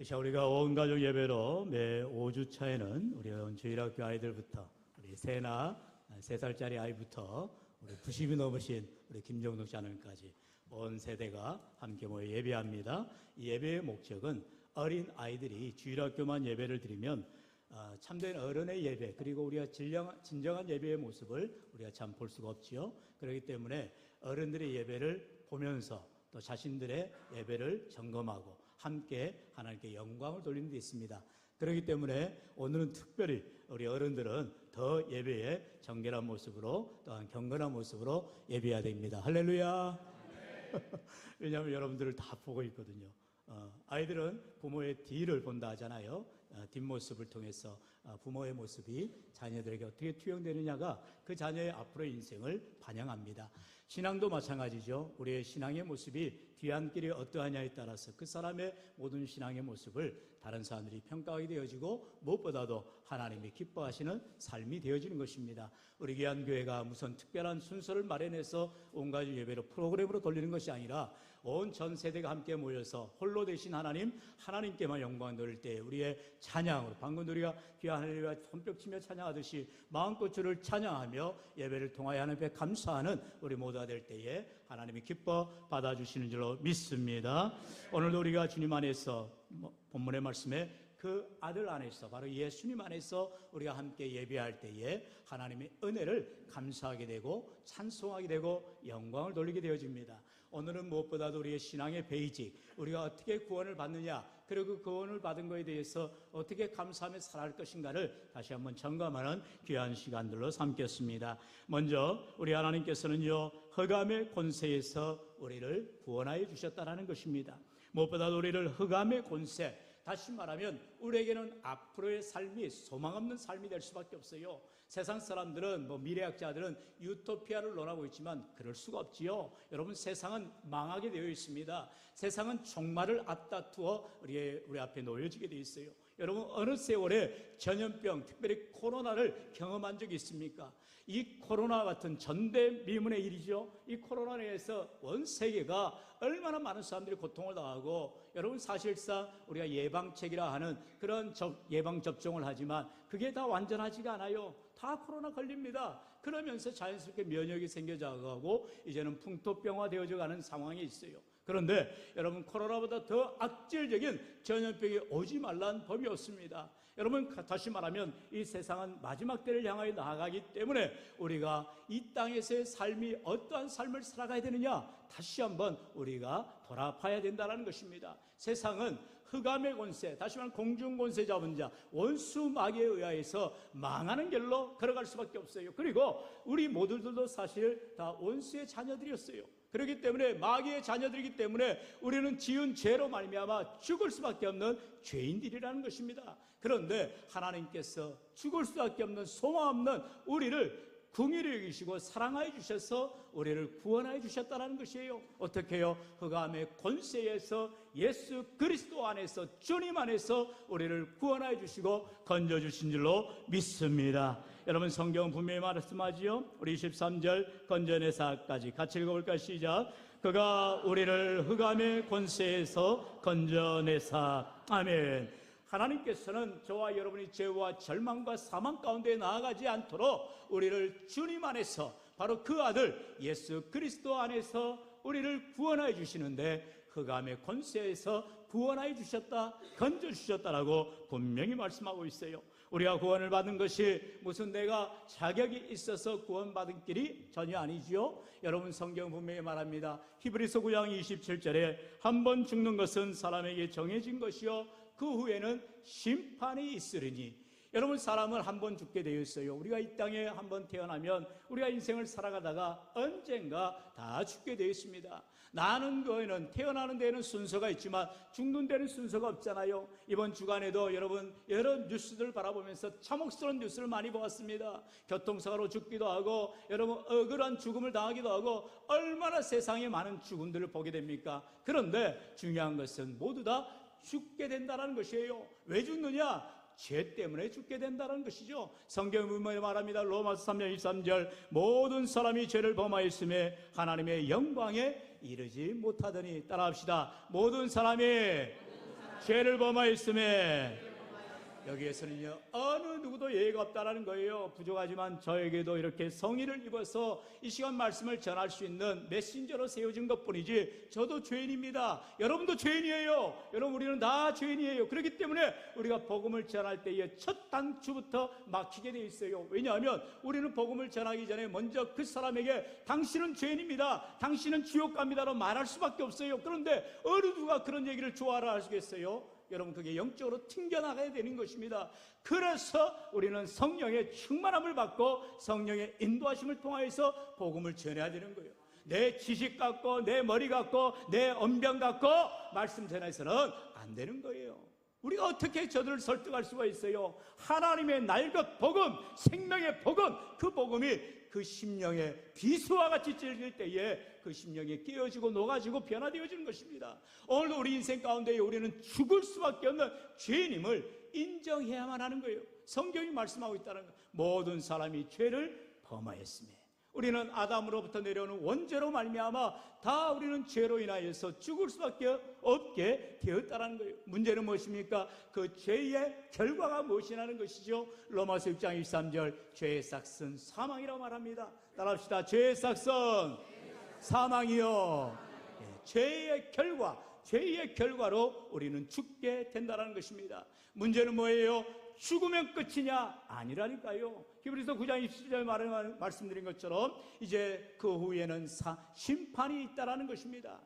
자, 우리가 온 가족 예배로 매 5주차에는 우리 주일학교 아이들부터 우리 세나 3살짜리 아이부터 우리 90이 넘으신 우리 김정덕 자녀까지 온 세대가 함께 모여 예배합니다. 이 예배의 목적은 어린 아이들이 주일학교만 예배를 드리면 참된 어른의 예배, 그리고 우리가 진정한 예배의 모습을 우리가 참 볼 수가 없지요. 그렇기 때문에 어른들의 예배를 보면서 또 자신들의 예배를 점검하고 함께 하나님께 영광을 돌리는 데 있습니다. 그렇기 때문에 오늘은 특별히 우리 어른들은 더 예배에 정결한 모습으로 또한 경건한 모습으로 예배해야 됩니다. 할렐루야. 왜냐하면 여러분들을 다 보고 있거든요. 아이들은 부모의 뒤를 본다 하잖아요. 뒷모습을 통해서 부모의 모습이 자녀들에게 어떻게 투영되느냐가 그 자녀의 앞으로의 인생을 반영합니다. 신앙도 마찬가지죠. 우리의 신앙의 모습이 뒤안길이 어떠하냐에 따라서 그 사람의 모든 신앙의 모습을 다른 사람들이 평가하게 되어지고 무엇보다도 하나님이 기뻐하시는 삶이 되어지는 것입니다. 우리 귀한교회가 무슨 특별한 순서를 마련해서 온가족 예배로 프로그램으로 돌리는 것이 아니라 온 전 세대가 함께 모여서 홀로 되신 하나님께만 영광 돌릴 때 우리의 찬양으로, 방금 우리가 귀한 하나님과 손뼉치며 찬양하듯이 마음껏 주를 찬양하며 예배를 통하여 하나님께 감사하는 우리 모두가 될 때에 하나님이 기뻐 받아주시는 줄로 믿습니다. 오늘도 우리가 주님 안에서 본문의 말씀에 그 아들 안에서, 바로 예수님 안에서 우리가 함께 예배할 때에 하나님의 은혜를 감사하게 되고 찬송하게 되고 영광을 돌리게 되어집니다. 오늘은 무엇보다도 우리의 신앙의 베이직, 우리가 어떻게 구원을 받느냐, 그리고 그 구원을 받은 것에 대해서 어떻게 감사하며 살아갈 것인가를 다시 한번 점검하는 귀한 시간들로 삼겠습니다. 먼저 우리 하나님께서는요, 흑암의 권세에서 우리를 구원하여 주셨다는 것입니다. 무엇보다도 우리를 흑암의 권세, 다시 말하면 우리에게는 앞으로의 삶이 소망 없는 삶이 될 수밖에 없어요. 세상 사람들은 미래학자들은 유토피아를 논하고 있지만 그럴 수가 없지요. 여러분, 세상은 망하게 되어 있습니다. 세상은 종말을 앞다투어 우리 앞에 놓여지게 되어 있어요. 여러분, 어느 세월에 전염병, 특별히 코로나를 경험한 적이 있습니까? 이 코로나 같은 전대미문의 일이죠. 이 코로나로 인해서 온 세계가 얼마나 많은 사람들이 고통을 당하고, 여러분, 사실상 우리가 예방책이라 하는 그런 예방접종을 하지만 그게 다 완전하지가 않아요. 다 코로나 걸립니다. 그러면서 자연스럽게 면역이 생겨가고 이제는 풍토병화 되어져 가는 상황이 있어요. 그런데 여러분, 코로나보다 더 악질적인 전염병이 오지 말라는 법이 없습니다. 여러분, 다시 말하면 이 세상은 마지막 때를 향하여 나아가기 때문에 우리가 이 땅에서의 삶이 어떠한 삶을 살아가야 되느냐, 다시 한번 우리가 돌아봐야 된다는 것입니다. 세상은 흑암의 권세, 다시 말하면 공중권세 잡은 자, 원수 마귀에 의하여서 망하는 길로 걸어갈 수밖에 없어요. 그리고 우리 모두들도 사실 다 원수의 자녀들이었어요. 그렇기 때문에 마귀의 자녀들이기 때문에 우리는 지은 죄로 말미암아 죽을 수밖에 없는 죄인들이라는 것입니다. 그런데 하나님께서 죽을 수밖에 없는 소망 없는 우리를 긍휼히 여기시고 사랑하여 주셔서 우리를 구원하여 주셨다는 것이에요. 어떻게 해요? 흑암의 권세에서 예수 그리스도 안에서, 주님 안에서 우리를 구원하여 주시고 건져주신 줄로 믿습니다. 여러분, 성경은 분명히 말씀하지요. 우리 23절 건져내사까지 같이 읽어볼까요? 시작. 그가 우리를 흑암의 권세에서 건져내사. 아멘. 하나님께서는 저와 여러분이 죄와 절망과 사망 가운데 나아가지 않도록 우리를 주님 안에서, 바로 그 아들 예수 그리스도 안에서 우리를 구원하여 주시는데 흑암의 권세에서 구원하여 주셨다, 건져주셨다라고 분명히 말씀하고 있어요. 우리가 구원을 받은 것이 무슨 내가 자격이 있어서 구원받은 길이 전혀 아니지요. 여러분, 성경 분명히 말합니다. 히브리서 9장 27절에 한 번 죽는 것은 사람에게 정해진 것이요 그 후에는 심판이 있으리니. 여러분, 사람은 한 번 죽게 되어 있어요. 우리가 이 땅에 한 번 태어나면 우리가 인생을 살아가다가 언젠가 다 죽게 되어 있습니다. 나는 거에는, 태어나는 데에는 순서가 있지만 죽는 데는 순서가 없잖아요. 이번 주간에도 여러분 여러 뉴스들 바라보면서 참혹스러운 뉴스를 많이 보았습니다. 교통사고로 죽기도 하고, 여러분 억울한 죽음을 당하기도 하고, 얼마나 세상에 많은 죽음들을 보게 됩니까? 그런데 중요한 것은 모두 다 죽게 된다는 것이에요. 왜 죽느냐? 죄 때문에 죽게 된다는 것이죠. 성경은 말합니다. 로마서 3장 23절 모든 사람이 죄를 범하였음에 하나님의 영광에 이르지 못하더니. 따라합시다. 모든 사람이 죄를 범하였음에. 여기에서는요, 어느 누구도 예의가 없다라는 거예요. 부족하지만 저에게도 이렇게 성의를 입어서 이 시간 말씀을 전할 수 있는 메신저로 세워진 것뿐이지 저도 죄인입니다. 여러분도 죄인이에요. 여러분, 우리는 다 죄인이에요. 그렇기 때문에 우리가 복음을 전할 때에 첫 단추부터 막히게 돼 있어요. 왜냐하면 우리는 복음을 전하기 전에 먼저 그 사람에게 당신은 죄인입니다, 당신은 지옥 갑니다로 말할 수밖에 없어요. 그런데 어느 누가 그런 얘기를 좋아라 하시겠어요? 여러분, 그게 영적으로 튕겨나가야 되는 것입니다. 그래서 우리는 성령의 충만함을 받고 성령의 인도하심을 통하여서 복음을 전해야 되는 거예요. 내 지식 갖고, 내 머리 갖고, 내 언변 갖고 말씀 전해서는 안 되는 거예요. 우리가 어떻게 저들을 설득할 수가 있어요? 하나님의 날것 복음, 생명의 복음, 그 복음이 그 심령의 비수와 같이 찔릴 때에 그 심령이 깨어지고 녹아지고 변화되어지는 것입니다. 오늘도 우리 인생 가운데 우리는 죽을 수밖에 없는 죄인임을 인정해야만 하는 거예요. 성경이 말씀하고 있다는 거예요. 모든 사람이 죄를 범하였으며, 우리는 아담으로부터 내려오는 원죄로 말미암아 다 우리는 죄로 인하여서 죽을 수밖에 없게 되었다는 거예요. 문제는 무엇입니까? 그 죄의 결과가 무엇이라는 것이죠. 로마서 6장 23절, 죄의 삭은 사망이라고 말합니다. 따라합시다. 죄의 삭은 사망이요. 죄의 결과로 우리는 죽게 된다는 것입니다. 문제는 뭐예요? 죽으면 끝이냐? 아니라니까요. 히브리서 9장 27절 말씀드린 것처럼 이제 그 후에는 심판이 있다라는 것입니다.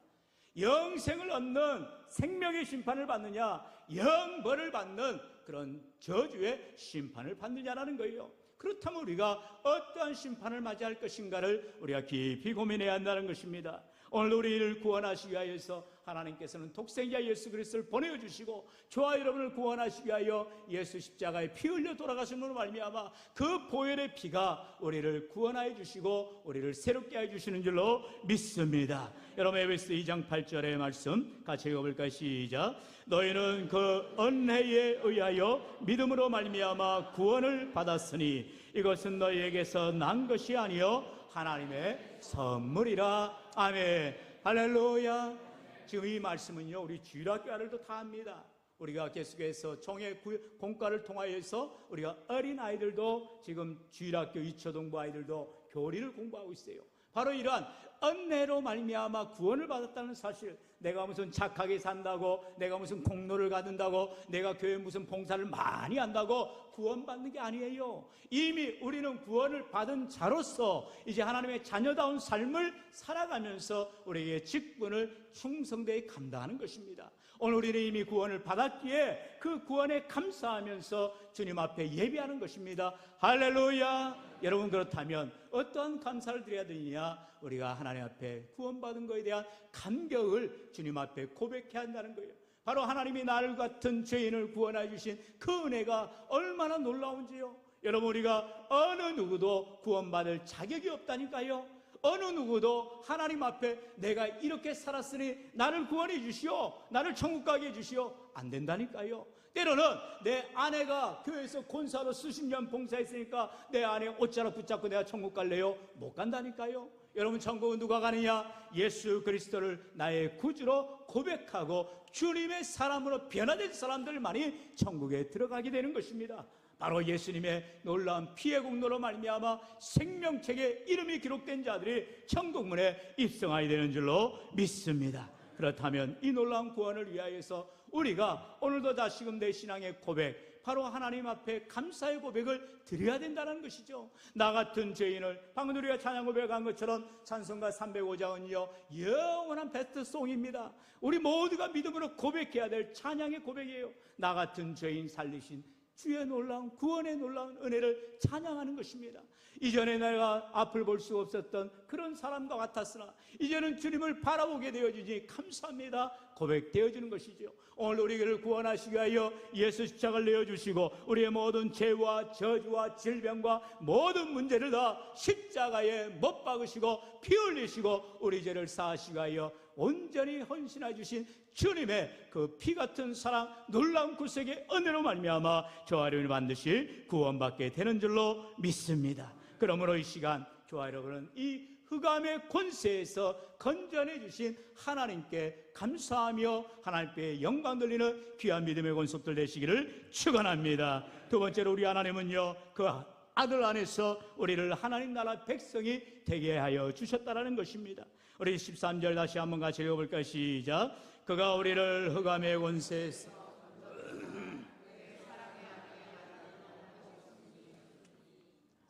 영생을 얻는 생명의 심판을 받느냐, 영벌을 받는 그런 저주의 심판을 받느냐라는 거예요. 그렇다면 우리가 어떠한 심판을 맞이할 것인가를 우리가 깊이 고민해야 한다는 것입니다. 오늘 우리를 구원하시기 위하여서 하나님께서는 독생자 예수 그리스도를 보내주시고 저와 여러분을 구원하시기 위하여 예수 십자가에 피 흘려 돌아가심으로 말미암아 그 보혈의 피가 우리를 구원하여 주시고 우리를 새롭게 하여 주시는 줄로 믿습니다. 여러분, 에베소 2장 8절의 말씀 같이 읽어볼까요? 시작. 너희는 그 은혜에 의하여 믿음으로 말미암아 구원을 받았으니 이것은 너희에게서 난 것이 아니요 하나님의 선물이라. 아멘. 할렐루야. 지금 이 말씀은요, 우리 주일학교 아이들도 다 합니다. 우리가 계속해서 종의 공과를 통하여서 우리가 어린 아이들도 지금 주일학교 이초동부 아이들도 교리를 공부하고 있어요. 바로 이러한 은혜로 말미암아 구원을 받았다는 사실, 내가 무슨 착하게 산다고, 내가 무슨 공로를 갖는다고, 내가 교회 무슨 봉사를 많이 한다고 구원받는 게 아니에요. 이미 우리는 구원을 받은 자로서 이제 하나님의 자녀다운 삶을 살아가면서 우리에게 직분을 충성되이 감당하는 것입니다. 오늘 우리는 이미 구원을 받았기에 그 구원에 감사하면서 주님 앞에 예배하는 것입니다. 할렐루야. 여러분, 그렇다면 어떠한 감사를 드려야 되느냐? 우리가 하나님 앞에 구원받은 것에 대한 감격을 주님 앞에 고백해야 한다는 거예요. 바로 하나님이 나를 같은 죄인을 구원해 주신 그 은혜가 얼마나 놀라운지요. 여러분, 우리가 어느 누구도 구원받을 자격이 없다니까요. 어느 누구도 하나님 앞에 내가 이렇게 살았으니 나를 구원해 주시오, 나를 천국 가게 해 주시오, 안 된다니까요. 때로는 내 아내가 교회에서 권사로 수십 년 봉사했으니까 내 아내 옷자락 붙잡고 내가 천국 갈래요? 못 간다니까요. 여러분, 천국은 누가 가느냐? 예수 그리스도를 나의 구주로 고백하고 주님의 사람으로 변화된 사람들만이 천국에 들어가게 되는 것입니다. 바로 예수님의 놀라운 피의 공로로 말미암아 생명책에 이름이 기록된 자들이 천국문에 입성하게 되는 줄로 믿습니다. 그렇다면 이 놀라운 구원을 위하여서 우리가 오늘도 다시금 내 신앙의 고백, 바로 하나님 앞에 감사의 고백을 드려야 된다는 것이죠. 나 같은 죄인을, 방금 우리가 찬양 고백한 것처럼 찬송가 305장은요 영원한 베스트송입니다. 우리 모두가 믿음으로 고백해야 될 찬양의 고백이에요. 나 같은 죄인 살리신 주의 놀라운 구원의 놀라운 은혜를 찬양하는 것입니다. 이전에 내가 앞을 볼 수 없었던 그런 사람과 같았으나 이제는 주님을 바라보게 되어지니 감사합니다 고백되어지는 것이죠. 오늘 우리를 구원하시기 위하여 예수 십자가를 내어주시고 우리의 모든 죄와 저주와 질병과 모든 문제를 다 십자가에 못 박으시고 피 흘리시고 우리 죄를 사하시기 위하여 온전히 헌신해 주신 주님의 그 피 같은 사랑, 놀라운 구속의 은혜로 말미암아 저와 여러분이 반드시 구원받게 되는 줄로 믿습니다. 그러므로 이 시간 저와 여러분은 이 흑암의 권세에서 건져내 주신 하나님께 감사하며 하나님께 영광 돌리는 귀한 믿음의 권속들 되시기를 축원합니다. 두 번째로 우리 하나님은요, 그 아들 안에서 우리를 하나님 나라 백성이 되게 하여 주셨다라는 것입니다. 우리 13절 다시 한번 같이 읽어볼까요? 시작. 그가 우리를 흑암의 권세에서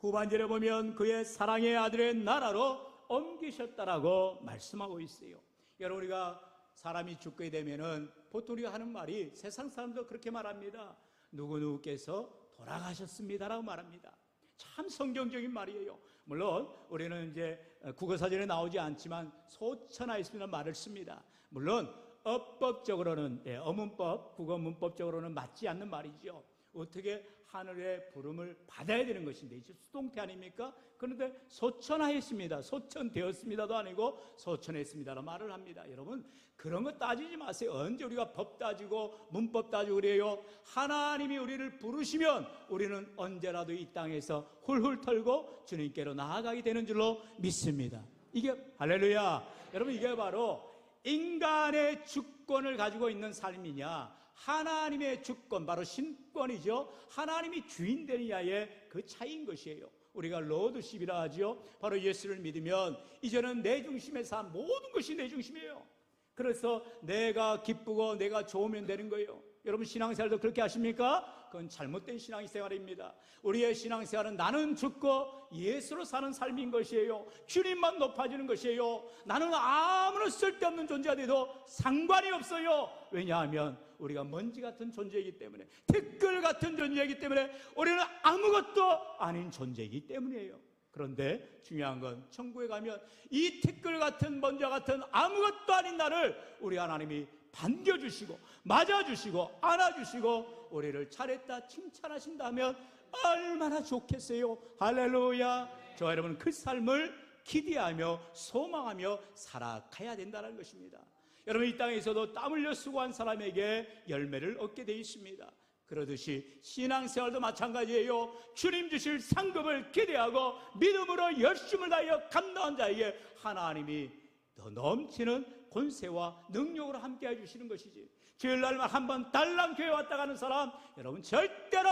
후반절에 보면 그의 사랑의 아들의 나라로 옮기셨다라고 말씀하고 있어요. 여러분, 우리가 사람이 죽게 되면은 보통 우리가 하는 말이, 세상 사람도 그렇게 말합니다. 누구누구께서 돌아가셨습니다라고 말합니다. 참 성경적인 말이에요. 물론 우리는 이제 국어사전에 나오지 않지만 소천하였습니다라는 말을 씁니다. 물론 어법적으로는, 어문법, 국어 문법적으로는 맞지 않는 말이죠. 어떻게 하늘의 부름을 받아야 되는 것인데, 이제 수동태 아닙니까? 그런데 소천하였습니다, 소천되었습니다도 아니고 소천했습니다라는 말을 합니다. 여러분, 그런 거 따지지 마세요. 언제 우리가 법 따지고 문법 따지고 그래요? 하나님이 우리를 부르시면 우리는 언제라도 이 땅에서 훌훌 털고 주님께로 나아가게 되는 줄로 믿습니다. 이게 할렐루야. 여러분, 이게 바로 인간의 주권을 가지고 있는 삶이냐, 하나님의 주권, 바로 신권이죠. 하나님이 주인 되느냐의 그 차이인 것이에요. 우리가 로드십이라 하죠. 바로 예수를 믿으면 이제는 내 중심의 삶, 모든 것이 내 중심이에요. 그래서 내가 기쁘고 내가 좋으면 되는 거예요. 여러분, 신앙생활도 그렇게 하십니까? 그건 잘못된 신앙생활입니다. 우리의 신앙생활은 나는 죽고 예수로 사는 삶인 것이에요. 주님만 높아지는 것이에요. 나는 아무런 쓸데없는 존재가 돼도 상관이 없어요. 왜냐하면 우리가 먼지 같은 존재이기 때문에, 티끌 같은 존재이기 때문에, 우리는 아무것도 아닌 존재이기 때문이에요. 그런데 중요한 건 천국에 가면 이 티끌 같은 먼지와 같은 아무것도 아닌 나를 우리 하나님이 반겨주시고 맞아주시고 안아주시고 우리를 잘했다 칭찬하신다면 얼마나 좋겠어요. 할렐루야. 저와 여러분은 그 삶을 기대하며 소망하며 살아가야 된다는 것입니다. 여러분, 이 땅에서도 땀 흘려 수고한 사람에게 열매를 얻게 되어 있습니다. 그러듯이 신앙생활도 마찬가지예요. 주님 주실 상급을 기대하고 믿음으로 열심을 다하여 감당한 자에게 하나님이 더 넘치는 권세와 능력으로 함께 해주시는 것이지, 주일날만 한번 달랑 교회 왔다 가는 사람, 여러분 절대로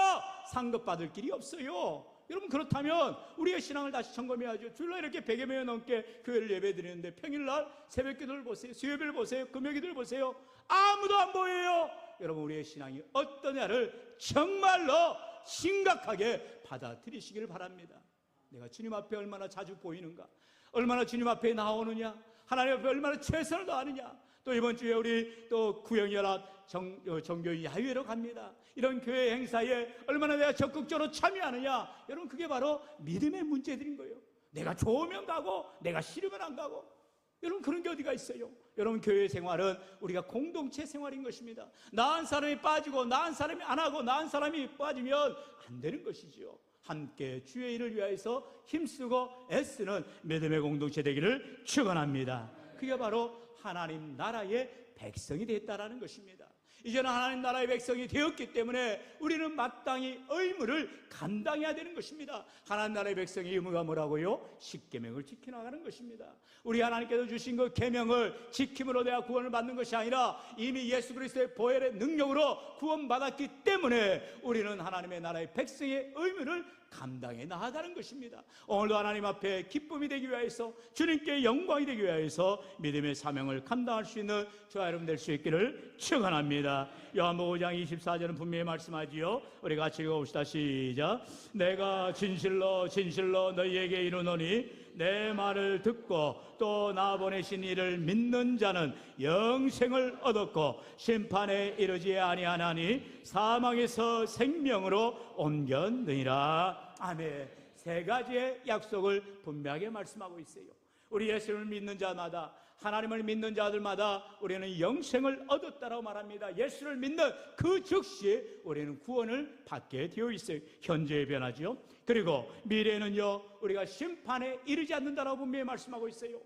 상급 받을 길이 없어요. 여러분, 그렇다면 우리의 신앙을 다시 점검해야죠. 주일날 이렇게 100여 명 넘게 교회를 예배드리는데 평일날 새벽기도를 보세요, 수요일을 보세요, 금요기도를 보세요. 아무도 안 보여요. 여러분, 우리의 신앙이 어떠냐를 정말로 심각하게 받아들이시기를 바랍니다. 내가 주님 앞에 얼마나 자주 보이는가, 얼마나 주님 앞에 나오느냐, 하나님 앞에 얼마나 최선을 다하느냐. 또 이번 주에 우리 또 구영연합 정교회 야유회로 갑니다. 이런 교회 행사에 얼마나 내가 적극적으로 참여하느냐. 여러분, 그게 바로 믿음의 문제들인 거예요. 내가 좋으면 가고 내가 싫으면 안 가고. 여러분, 그런 게 어디가 있어요? 여러분, 교회 생활은 우리가 공동체 생활인 것입니다. 나은 사람이 빠지고 나은 사람이 안 하고 나은 사람이 빠지면 안 되는 것이지요. 함께 주의 일을 위하여서 힘쓰고 애쓰는 믿음의 공동체 되기를 축원합니다. 그게 바로 하나님 나라의 백성이 됐다라는 것입니다. 이제는 하나님 나라의 백성이 되었기 때문에 우리는 마땅히 의무를 감당해야 되는 것입니다. 하나님 나라의 백성의 의무가 뭐라고요? 십계명을 지켜나가는 것입니다. 우리 하나님께서 주신 그 계명을 지킴으로 내가 구원을 받는 것이 아니라 이미 예수 그리스도의 보혈의 능력으로 구원받았기 때문에 우리는 하나님의 나라의 백성의 의무를 감당해 나아가는 것입니다. 오늘도 하나님 앞에 기쁨이 되기 위하여서, 주님께 영광이 되기 위하여서 믿음의 사명을 감당할 수 있는 저와 여러분 될 수 있기를 축원합니다. 요한복음 5장 24절은 분명히 말씀하지요. 우리 같이 읽어봅시다. 시작. 내가 진실로 진실로 너희에게 이르노니 내 말을 듣고 또 나 보내신 이를 믿는 자는 영생을 얻었고 심판에 이르지 아니하나니 사망에서 생명으로 옮겼느니라. 아멘. 세 가지의 약속을 분명하게 말씀하고 있어요. 우리 예수를 믿는 자마다, 하나님을 믿는 자들마다 우리는 영생을 얻었다라고 말합니다. 예수를 믿는 그 즉시 우리는 구원을 받게 되어 있어요. 현재의 변화지요. 그리고 미래는요, 우리가 심판에 이르지 않는다라고 분명히 말씀하고 있어요.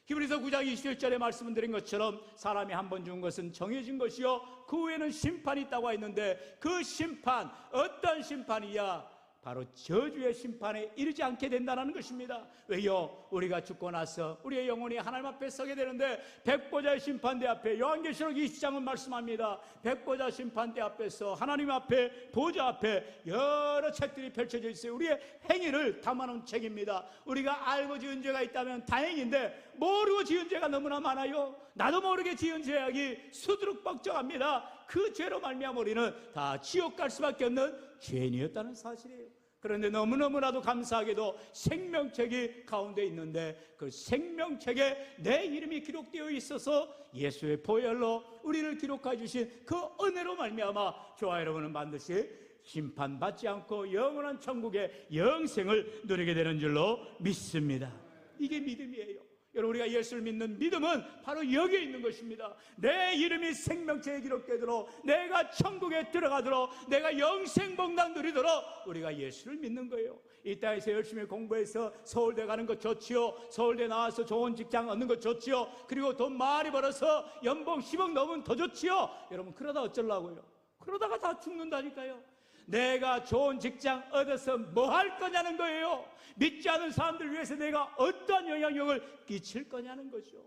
히브리서 9장 21절에 말씀드린 것처럼 사람이 한 번 죽은 것은 정해진 것이요 그 후에는 심판이 있다고 했는데, 그 심판, 어떤 심판이야? 바로 저주의 심판에 이르지 않게 된다는 것입니다. 왜요? 우리가 죽고 나서 우리의 영혼이 하나님 앞에 서게 되는데 백보자의 심판대 앞에, 요한계시록 20장은 말씀합니다. 백보자 심판대 앞에서 하나님 앞에, 보좌 앞에 여러 책들이 펼쳐져 있어요. 우리의 행위를 담아놓은 책입니다. 우리가 알고 지은 죄가 있다면 다행인데 모르고 지은 죄가 너무나 많아요. 나도 모르게 지은 죄악이 수두룩 뻑적합니다. 그 죄로 말미암아 우리는 다 지옥 갈 수밖에 없는 죄인이었다는 사실이에요. 그런데 너무너무나도 감사하게도 생명책이 가운데 있는데 그 생명책에 내 이름이 기록되어 있어서 예수의 보혈로 우리를 기록해 주신 그 은혜로 말미암아 저와 여러분은 반드시 심판받지 않고 영원한 천국의 영생을 누리게 되는 줄로 믿습니다. 이게 믿음이에요. 여러분, 우리가 예수를 믿는 믿음은 바로 여기에 있는 것입니다. 내 이름이 생명책에 기록되도록, 내가 천국에 들어가도록, 내가 영생복락 누리도록 우리가 예수를 믿는 거예요. 이 땅에서 열심히 공부해서 서울대 가는 것 좋지요. 서울대 나와서 좋은 직장 얻는 것 좋지요. 그리고 돈 많이 벌어서 연봉 10억 넘으면 더 좋지요. 여러분, 그러다 어쩌려고요? 그러다가 다 죽는다니까요. 내가 좋은 직장 얻어서 뭐 할 거냐는 거예요. 믿지 않은 사람들 위해서 내가 어떠한 영향력을 끼칠 거냐는 거죠.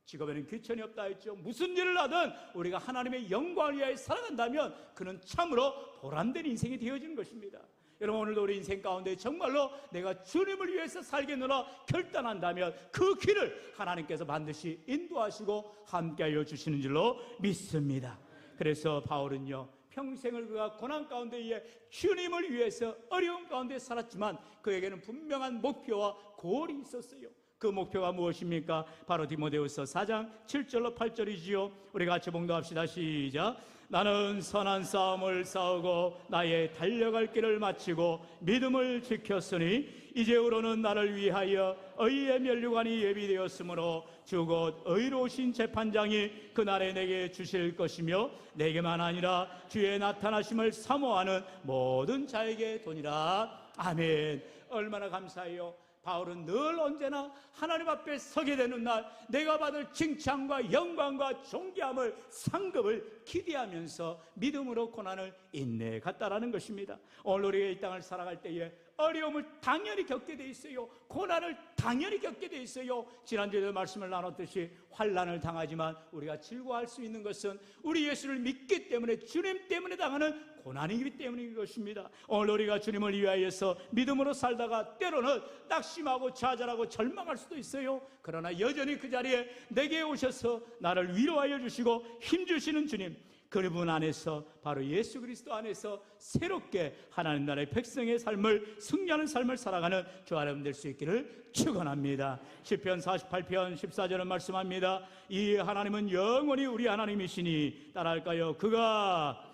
직업에는 귀천이 없다 했죠. 무슨 일을 하든 우리가 하나님의 영광을 위하여 살아간다면 그는 참으로 보람된 인생이 되어지는 것입니다. 여러분, 오늘도 우리 인생 가운데 정말로 내가 주님을 위해서 살겠노라 결단한다면 그 길을 하나님께서 반드시 인도하시고 함께하여 주시는 줄로 믿습니다. 그래서 바울은요, 평생을 그가 고난 가운데에 주님을 위해서 어려운 가운데 살았지만 그에게는 분명한 목표와 고울이 있었어요. 그 목표가 무엇입니까? 바로 디모데후서 4장 7절로 8절이지요. 우리 같이 봉독합시다. 시작. 나는 선한 싸움을 싸우고 나의 달려갈 길을 마치고 믿음을 지켰으니 이제후로는 나를 위하여 의의 면류관이 예비되었으므로 주 곧 의로우신 재판장이 그날에 내게 주실 것이며 내게만 아니라 주의 나타나심을 사모하는 모든 자에게 도니라. 아멘. 얼마나 감사해요. 바울은 늘 언제나 하나님 앞에 서게 되는 날 내가 받을 칭찬과 영광과 존귀함을, 상급을 기대하면서 믿음으로 고난을 인내갔다라는 것입니다. 오늘 우리가 이 땅을 살아갈 때에 어려움을 당연히 겪게 돼 있어요. 고난을 당연히 겪게 돼 있어요. 지난주에도 말씀을 나눴듯이 환난을 당하지만 우리가 즐거워할 수 있는 것은 우리 예수를 믿기 때문에, 주님 때문에 당하는 고난이기 때문인 것입니다. 오늘 우리가 주님을 위하여서 믿음으로 살다가 때로는 낙심하고 좌절하고 절망할 수도 있어요. 그러나 여전히 그 자리에 내게 오셔서 나를 위로하여 주시고 힘주시는 주님, 그분 안에서, 바로 예수 그리스도 안에서 새롭게 하나님 나라의 백성의 삶을, 승리하는 삶을 살아가는 저와 여러분 될 수 있기를 축원합니다. 시편 48편 14절은 말씀합니다. 이 하나님은 영원히 우리 하나님이시니 따라할까요? 그가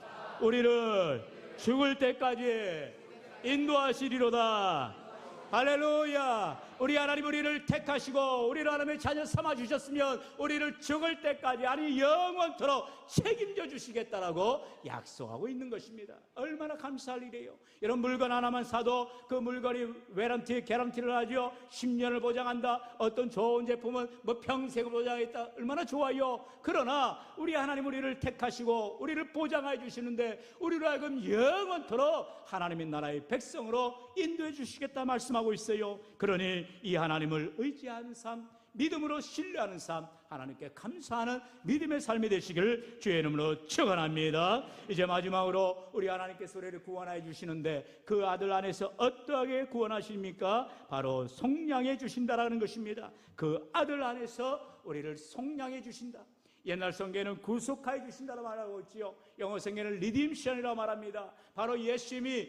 우리를 죽을 때까지 인도하시리로다. 할렐루야. 우리 하나님 우리를 택하시고 우리를 하나님의 자녀 삼아주셨으면 우리를 죽을 때까지, 아니 영원토록 책임져 주시겠다라고 약속하고 있는 것입니다. 얼마나 감사할 일이에요. 이런 물건 하나만 사도 그 물건이 외란티, 개란티를 하죠. 10년을 보장한다. 어떤 좋은 제품은 뭐 평생을 보장했다. 얼마나 좋아요. 그러나 우리 하나님 우리를 택하시고 우리를 보장해 주시는데 우리로 하여금 영원토록 하나님의 나라의 백성으로 인도해 주시겠다 말씀하고 있어요. 그러니 이 하나님을 의지하는 삶, 믿음으로 신뢰하는 삶, 하나님께 감사하는 믿음의 삶이 되시기를 주의 이름으로 축원합니다. 이제 마지막으로 우리 하나님께서 우리를 구원하여 주시는데 그 아들 안에서 어떠하게 구원하십니까? 바로 속량해 주신다라는 것입니다. 그 아들 안에서 우리를 속량해 주신다. 옛날 성경에는 구속하여 주신다고 말하고 있지요. 영어 성경에는 리딤션이라고 말합니다. 바로 예수님이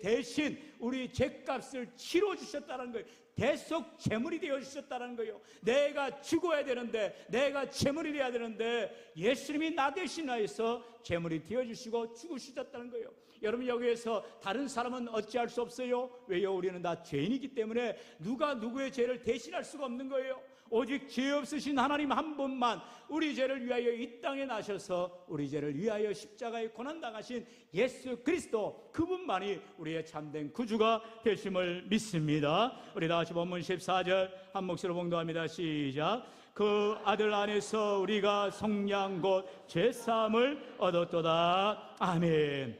대신 우리 죄값을 치러 주셨다는 거예요. 대속 제물이 되어 주셨다는 거예요. 내가 죽어야 되는데, 내가 제물이 되어야 되는데 예수님이 나 대신하여서 제물이 되어 주시고 죽으셨다는 거예요. 여러분, 여기에서 다른 사람은 어찌할 수 없어요. 왜요? 우리는 다 죄인이기 때문에 누가 누구의 죄를 대신할 수가 없는 거예요. 오직 죄 없으신 하나님 한 분만 우리 죄를 위하여 이 땅에 나셔서 우리 죄를 위하여 십자가에 고난당하신 예수 그리스도, 그분만이 우리의 참된 구주가 되심을 믿습니다. 우리 다같이 본문 14절 한 목소리로 봉독합니다. 시작. 그 아들 안에서 우리가 속량 곧 죄사함을 얻었도다. 아멘.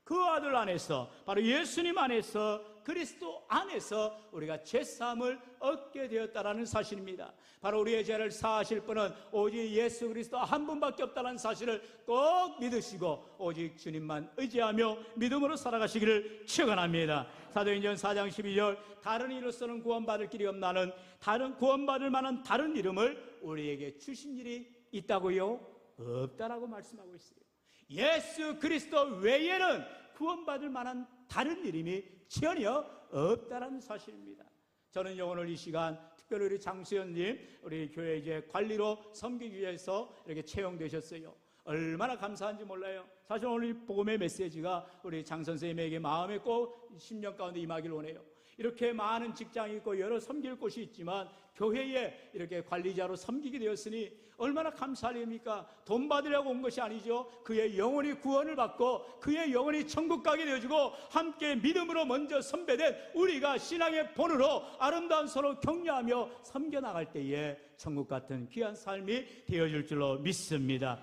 그 아들 안에서, 바로 예수님 안에서, 그리스도 안에서 우리가 죄사함을 얻게 되었다라는 사실입니다. 바로 우리의 죄를 사하실 분은 오직 예수 그리스도 한 분밖에 없다는 사실을 꼭 믿으시고 오직 주님만 의지하며 믿음으로 살아가시기를 축원합니다. 사도행전 4장 12절, 다른 이로서는 구원받을 길이 없나는 다른 구원받을 만한 다른 이름을 우리에게 주신 일이 있다고요? 없다라고 말씀하고 있어요. 예수 그리스도 외에는 구원받을 만한 다른 이름이 전혀 없다는 사실입니다. 저는 오늘 이 시간 특별히 우리 장수연님, 우리 교회 이제 관리로 섬기기 위해서 이렇게 채용되셨어요. 얼마나 감사한지 몰라요. 사실 오늘 이 복음의 메시지가 우리 장 선생님에게 마음에 꼭 심령 가운데 임하길 원해요. 이렇게 많은 직장이 있고 여러 섬길 곳이 있지만 교회에 이렇게 관리자로 섬기게 되었으니 얼마나 감사할 일입니까? 돈 받으려고 온 것이 아니죠. 그의 영혼이 구원을 받고 그의 영혼이 천국 가게 되어지고 함께 믿음으로 먼저 선배된 우리가 신앙의 본으로 아름다운 서로 격려하며 섬겨나갈 때에 천국 같은 귀한 삶이 되어질 줄로 믿습니다.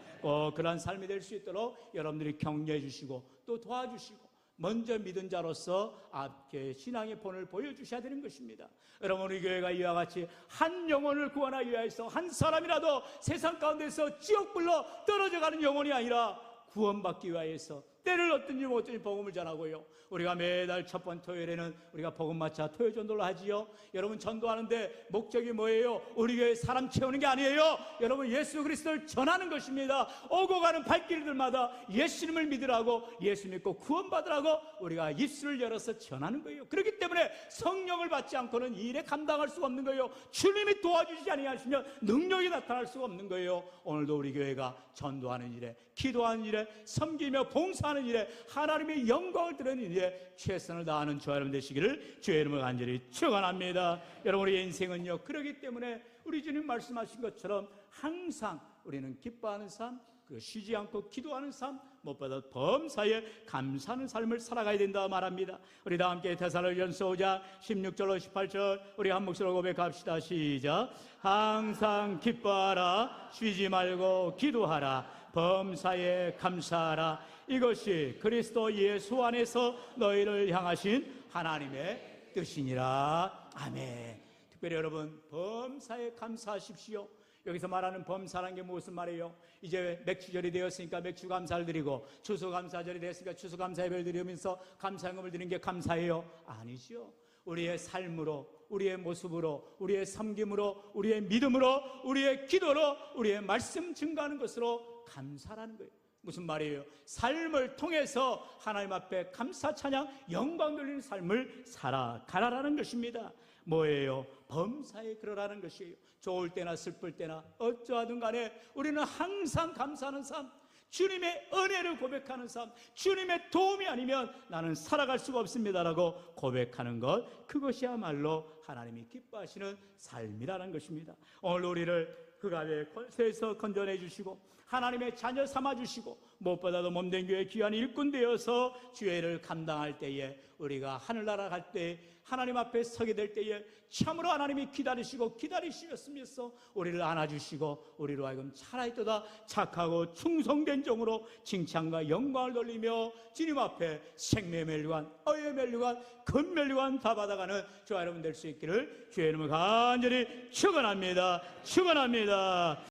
그러한 삶이 될 수 있도록 여러분들이 격려해 주시고 또 도와주시고 먼저 믿은 자로서 앞에 신앙의 본을 보여주셔야 되는 것입니다. 여러분, 우리 교회가 이와 같이 한 영혼을 구원하기 위해서 한 사람이라도 세상 가운데서 지옥불로 떨어져가는 영혼이 아니라 구원받기 위해서 때를 어떤지 못든지 복음을 전하고요. 우리가 매달 첫 번 토요일에는 우리가 복음마차 토요 전도를 하지요. 여러분, 전도하는데 목적이 뭐예요? 우리 교회 사람 채우는 게 아니에요. 여러분, 예수 그리스도를 전하는 것입니다. 오고 가는 발길들마다 예수님을 믿으라고, 예수 믿고 구원받으라고 우리가 입술을 열어서 전하는 거예요. 그렇기 때문에 성령을 받지 않고는 이 일에 감당할 수가 없는 거예요. 주님이 도와주시지 아니하시면 능력이 나타날 수가 없는 거예요. 오늘도 우리 교회가 전도하는 일에, 기도하는 일에, 섬기며 봉사하는 일에, 하나님의 영광을 드리는 일에 최선을 다하는 저와 여러분 되시기를 주의 이름으로 간절히 축원합니다. 여러분, 우리의 인생은요, 그렇기 때문에 우리 주님 말씀하신 것처럼 항상 우리는 기뻐하는 삶, 그리고 쉬지 않고 기도하는 삶, 무엇보다 범사에 감사하는 삶을 살아가야 된다 말합니다. 우리 다 함께 데살로니가전서 5장 16절로 18절 우리 한 목소리로 고백합시다. 시작. 항상 기뻐하라, 쉬지 말고 기도하라, 범사에 감사하라. 이것이 그리스도 예수 안에서 너희를 향하신 하나님의 뜻이니라. 아멘. 특별히 여러분, 범사에 감사하십시오. 여기서 말하는 범사라는 게 무슨 말이에요? 이제 맥주절이 되었으니까 맥주 감사를 드리고 추수감사절이 됐으니까 추수감사예배를 드리면서 감사금을 드리는 게 감사예요? 아니죠. 우리의 삶으로, 우리의 모습으로, 우리의 섬김으로, 우리의 믿음으로, 우리의 기도로, 우리의 말씀 증거하는 것으로 감사라는 거예요. 무슨 말이에요? 삶을 통해서 하나님 앞에 감사 찬양 영광 돌리는 삶을 살아가라라는 것입니다. 뭐예요? 범사에 그러라는 것이에요. 좋을 때나 슬플 때나 어쩌하든 간에 우리는 항상 감사하는 삶, 주님의 은혜를 고백하는 삶, 주님의 도움이 아니면 나는 살아갈 수가 없습니다라고 고백하는 것, 그것이야말로 하나님이 기뻐하시는 삶이라는 것입니다. 오늘 우리를 그 가운데 권세에서 건져내 주시고 하나님의 자녀 삼아주시고 무엇보다도 몸된 교회 귀한 일꾼 되어서 주의를 감당할 때에 우리가 하늘나라 갈 때 하나님 앞에 서게 될 때에 참으로 하나님이 기다리시면서 우리를 안아주시고 우리로 하여금 살아있도다 착하고 충성된 종으로 칭찬과 영광을 돌리며 주님 앞에 생명의 멸류관, 어의 멸류관, 금멸류관 다 받아가는 저와 여러분 될 수 있기를 주의 이름을 간절히 축원합니다.